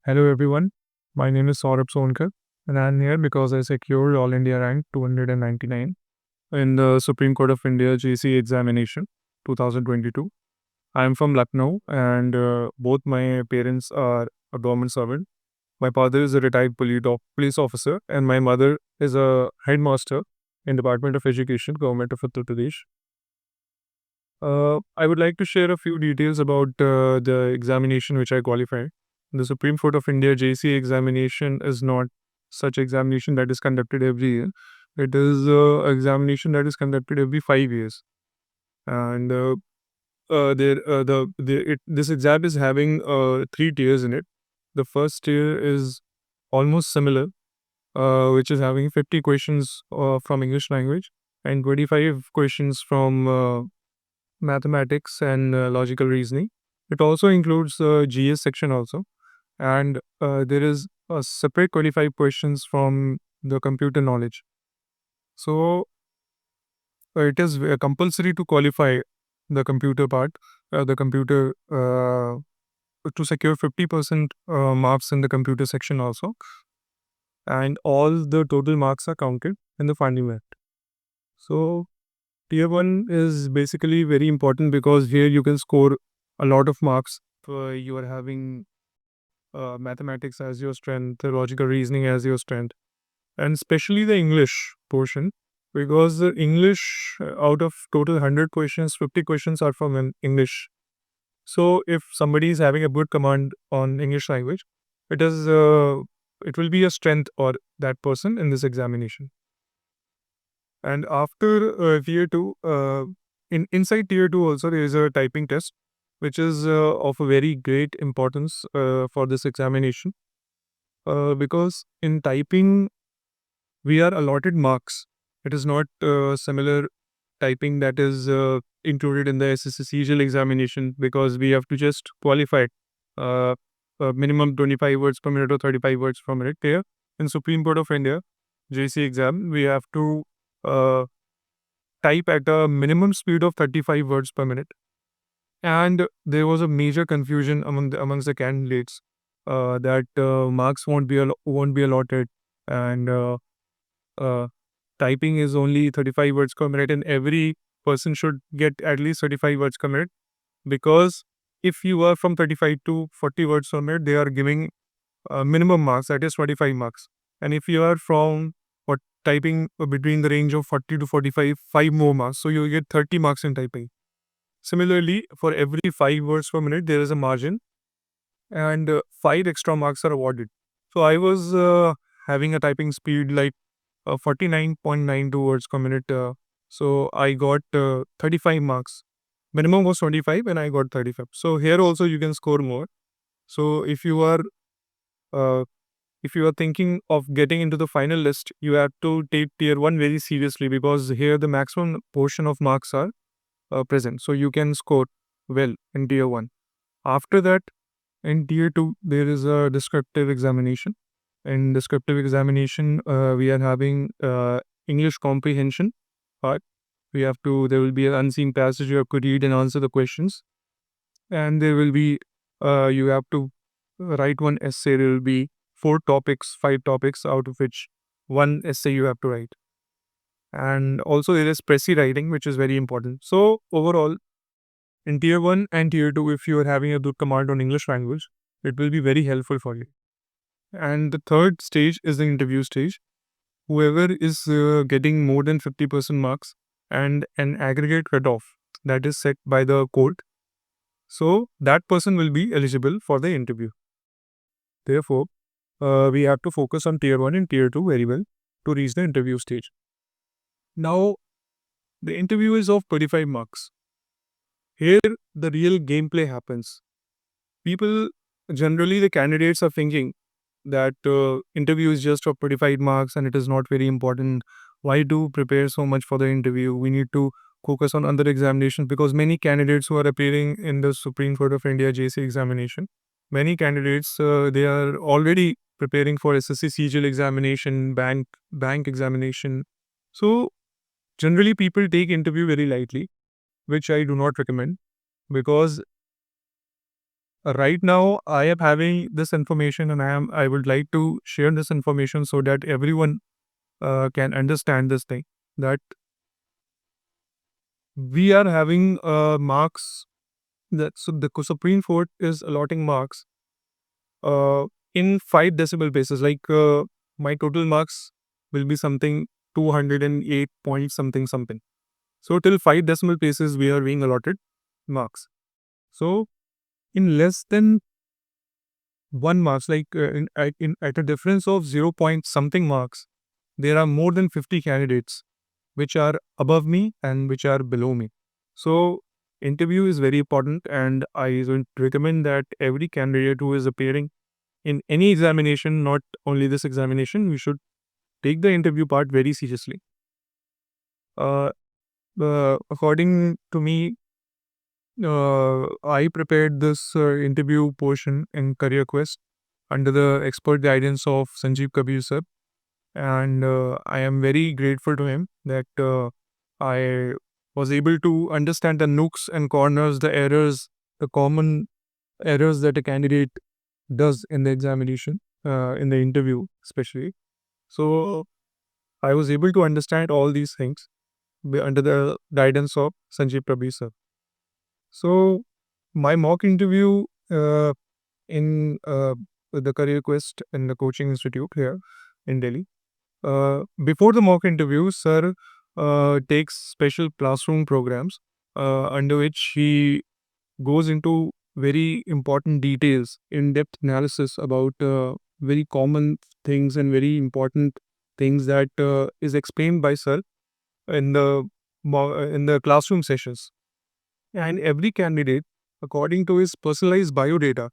Hello everyone, my name is Saurabh Sonkar and I am here because I secured All India rank 299 in the Supreme Court of India JC examination 2022. I am from Lucknow and both my parents are a government servant. My father is a retired police officer and my mother is a headmaster in Department of Education, Government of Uttar Pradesh. I would like to share a few details about the examination which I qualified. The Supreme Court of India JC examination is not such examination that is conducted every year. It is examination that is conducted every 5 years, and this exam is having three tiers in it. The first tier is almost similar, which is having 50 questions from English language and 25 questions from mathematics and logical reasoning. It also includes GS section also, and there is a separate 25 questions from the computer knowledge. So it is compulsory to qualify the computer part, the computer to secure 50% marks in the computer section also, and all the total marks are counted in the funding. So tier 1 is basically very important because here you can score a lot of marks. You are having mathematics as your strength, the logical reasoning as your strength, and especially the English portion, because the English, out of total 100 questions, 50 questions are from English. So if somebody is having a good command on English language, it is it will be a strength or that person in this examination. And after tier 2, inside tier 2 also there is a typing test, which is of a very great importance for this examination, because in typing we are allotted marks. It is not similar typing that is included in the SSC CGL examination, because we have to just qualify uh, minimum 25 words per minute or 35 words per minute. Here in Supreme Court of India JC exam, we have to uh, type at a minimum speed of 35 words per minute. And there was a major confusion amongst the candidates that marks won't be allotted, and uh, typing is only 35 words per minute, and every person should get at least 35 words per minute, because if you are from 35 to 40 words per minute, they are giving minimum marks, that is 25 marks. And if you are from what typing between the range of 40 to 45, 5 more marks, so you get 30 marks in typing. Similarly, for every 5 words per minute, there is a margin, and 5 extra marks are awarded. So I was having a typing speed like 49.92 words per minute. So I got 35 marks. Minimum was 25 and I got 35. So here also you can score more. So uh, if you are thinking of getting into the final list, you have to take tier 1 very seriously, because here the maximum portion of marks are present. So you can score well in tier 1. After that, in tier 2, there is a descriptive examination. In descriptive examination, we are having English comprehension part. There will be an unseen passage you have to read and answer the questions. And there will be, you have to write one essay. There will be 5 topics, out of which one essay you have to write. And also there is Prezi writing, which is very important. So overall, in tier 1 and tier 2, if you are having a good command on English language, it will be very helpful for you. And the third stage is the interview stage. Whoever is getting more than 50% marks and an aggregate cutoff that is set by the court, so that person will be eligible for the interview. Therefore, we have to focus on tier 1 and tier 2 very well to reach the interview stage. Now, the interview is of 25 marks. Here, the real gameplay happens. People, generally, the candidates are thinking that interview is just of 25 marks and it is not very important. Why do prepare so much for the interview? We need to focus on other examinations, because many candidates who are appearing in the Supreme Court of India JC examination, many candidates, they are already preparing for SSC CGL examination, bank examination. So generally people take interview very lightly, which I do not recommend, because right now I am having this information, and I would like to share this information so that everyone can understand this thing, that we are having marks, that so the Supreme Court is allotting marks uh, in 5 decimal basis. Like my total marks will be something 208 point something something. So till 5 decimal places we are being allotted marks. So in less than 1 marks, like at a difference of 0 point something marks, there are more than 50 candidates which are above me and which are below me. So interview is very important, and I would recommend that every candidate who is appearing in any examination, not only this examination, we should take the interview part very seriously. Uh, According to me, I prepared this interview portion in Career Quest under the expert guidance of Sanjeev Kabir sir, and I am very grateful to him that I was able to understand the nooks and corners, the errors, the common errors that a candidate does in the examination, in the interview, especially. So I was able to understand all these things under the guidance of Sanjeev Prabhi sir. So my mock interview in the Career Quest in the coaching institute here in Delhi. Before the mock interview, sir takes special classroom programs under which he goes into very important details, in-depth analysis about very common things and very important things that is explained by sir in the in the classroom sessions. And every candidate, according to his personalized biodata,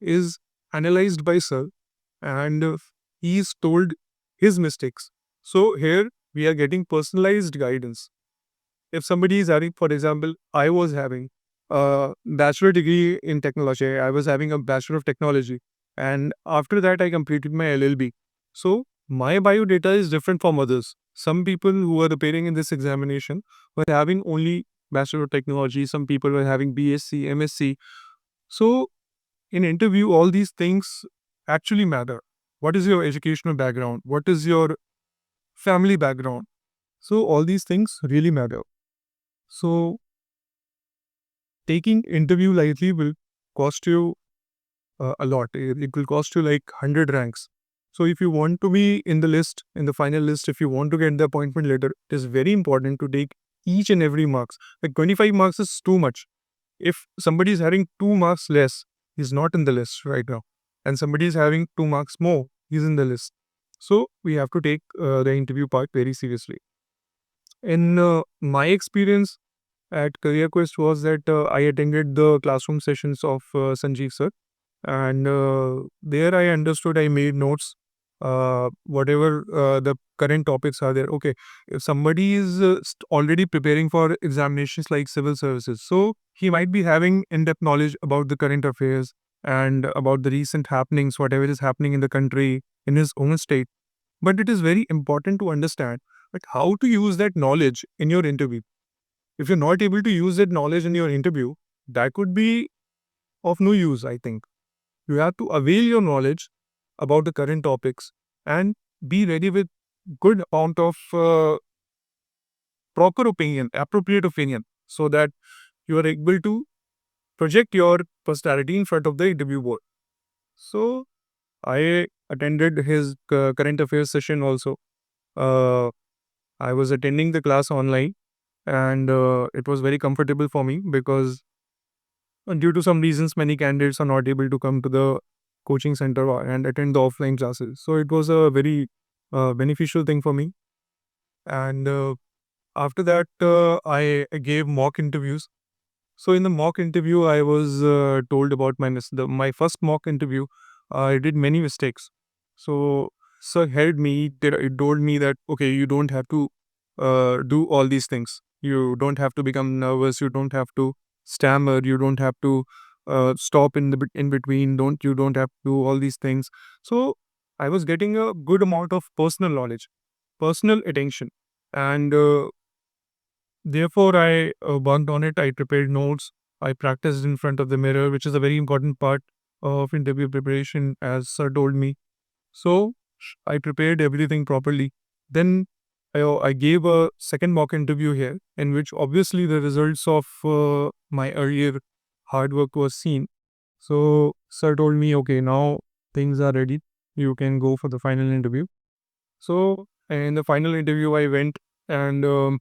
is analyzed by sir, and he is told his mistakes. So here we are getting personalized guidance. If somebody is having, for example, I was having a bachelor degree in technology, I was having a bachelor of technology, and after that I completed my LLB. So my biodata is different from others. Some people who are appearing in this examination were having only bachelor of technology. Some people were having BSc, MSc. So in interview, all these things actually matter. What is your educational background? What is your family background? So all these things really matter. So taking interview lightly will cost you a lot. It will cost you like 100 ranks. So if you want to be in the list, in the final list, if you want to get the appointment letter, it is very important to take each and every marks. Like 25 marks is too much. If somebody is having 2 marks less, he's not in the list right now. And somebody is having 2 marks more, he's in the list. So we have to take the interview part very seriously. In my experience at Career Quest was that I attended the classroom sessions of Sanjeev sir, and there I understood, I made notes, whatever the current topics are there. Okay, if somebody is already preparing for examinations like civil services, so he might be having in-depth knowledge about the current affairs and about the recent happenings, whatever is happening in the country, in his own state. But it is very important to understand that how to use that knowledge in your interview. If you're not able to use that knowledge in your interview, that could be of no use, I think. You have to avail your knowledge about the current topics and be ready with good amount of proper opinion, appropriate opinion, so that you are able to project your personality in front of the interview board. So I attended his current affairs session also. Uh, I was attending the class online, and it was very comfortable for me because due to some reasons, many candidates are not able to come to the coaching center and attend the offline classes. So it was a very beneficial thing for me. And after that, I gave mock interviews. So in the mock interview, I was told about my first mock interview. I did many mistakes. So sir helped me. It told me that okay, you don't have to do all these things. You don't have to become nervous. You don't have to stammer. You don't have to stop in between. You don't have to do all these things. So I was getting a good amount of personal knowledge, personal attention, and therefore I worked on it. I prepared notes. I practiced in front of the mirror, which is a very important part of interview preparation, as sir told me. So I prepared everything properly. Then I gave a second mock interview here, in which obviously the results of my earlier hard work was seen. So sir told me, okay, now things are ready. You can go for the final interview. So in the final interview, I went and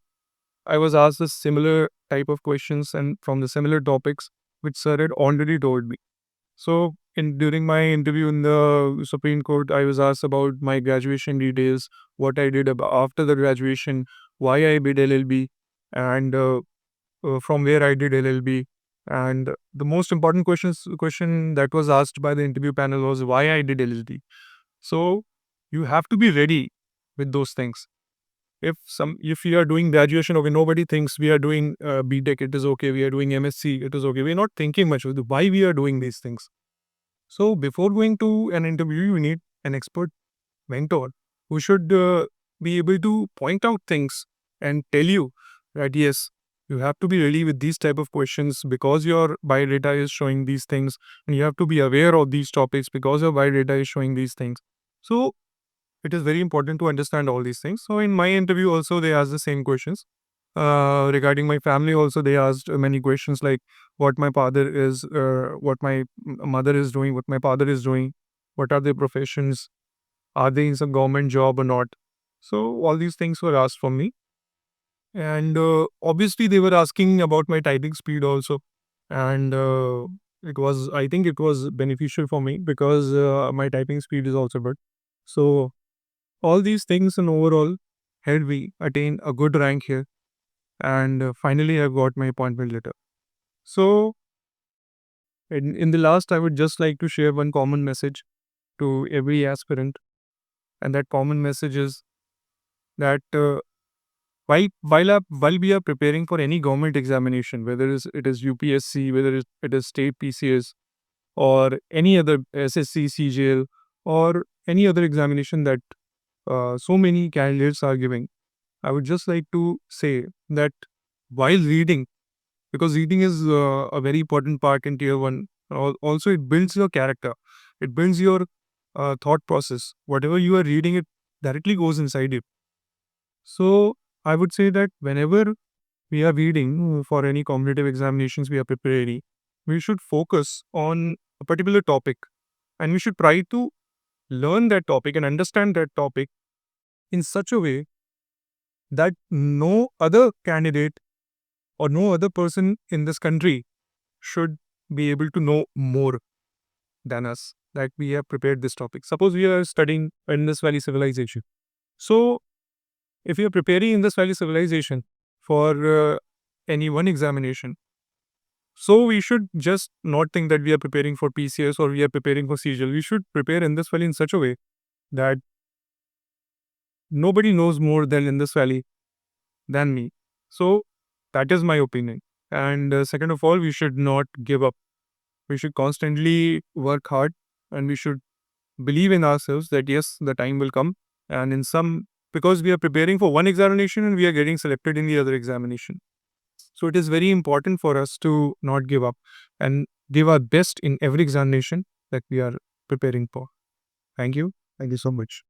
I was asked a similar type of questions and from the similar topics which sir had already told me. So in during my interview in the Supreme Court, I was asked about my graduation details, what I did after the graduation, why I did LLB, and from where I did LLB. And the most important question that was asked by the interview panel was why I did LLB. So you have to be ready with those things. If we are doing graduation, okay, nobody thinks we are doing BTech, it is okay. We are doing MSc, it is okay. We are not thinking much of why we are doing these things. So before going to an interview, you need an expert mentor who should be able to point out things and tell you that yes, you have to be ready with these type of questions because your biodata is showing these things, and you have to be aware of these topics because your biodata is showing these things. So it is very important to understand all these things. So in my interview also they asked the same questions. Regarding my family also they asked many questions like what my father is, what my mother is doing, what my father is doing, what are their professions, are they in some government job or not. So all these things were asked from me. And obviously they were asking about my typing speed also. And I think it was beneficial for me because my typing speed is also good. So all these things and overall helped me attain a good rank here. And finally, I got my appointment letter. So, in the last, I would just like to share one common message to every aspirant. And that common message is that while we are preparing for any government examination, whether it is UPSC, whether it is state PCS, or any other SSC, CJL, or any other examination that so many candidates are giving, I would just like to say that while reading, because reading is a very important part in tier one, also it builds your character, it builds your thought process. Whatever you are reading, it directly goes inside you. So I would say that whenever we are reading for any competitive examinations we are preparing, we should focus on a particular topic and we should try to learn that topic and understand that topic in such a way that no other candidate or no other person in this country should be able to know more than us, that we have prepared this topic. Suppose we are studying Indus Valley Civilization. So, if we are preparing Indus Valley Civilization for any one examination, so we should just not think that we are preparing for PCS or we are preparing for CGL. We should prepare Indus Valley in such a way that nobody knows more than Indus Valley than me. So, that is my opinion. And second of all, we should not give up. We should constantly work hard and we should believe in ourselves that yes, the time will come. And because we are preparing for one examination and we are getting selected in the other examination. So it is very important for us to not give up and give our best in every examination that we are preparing for. Thank you. Thank you so much.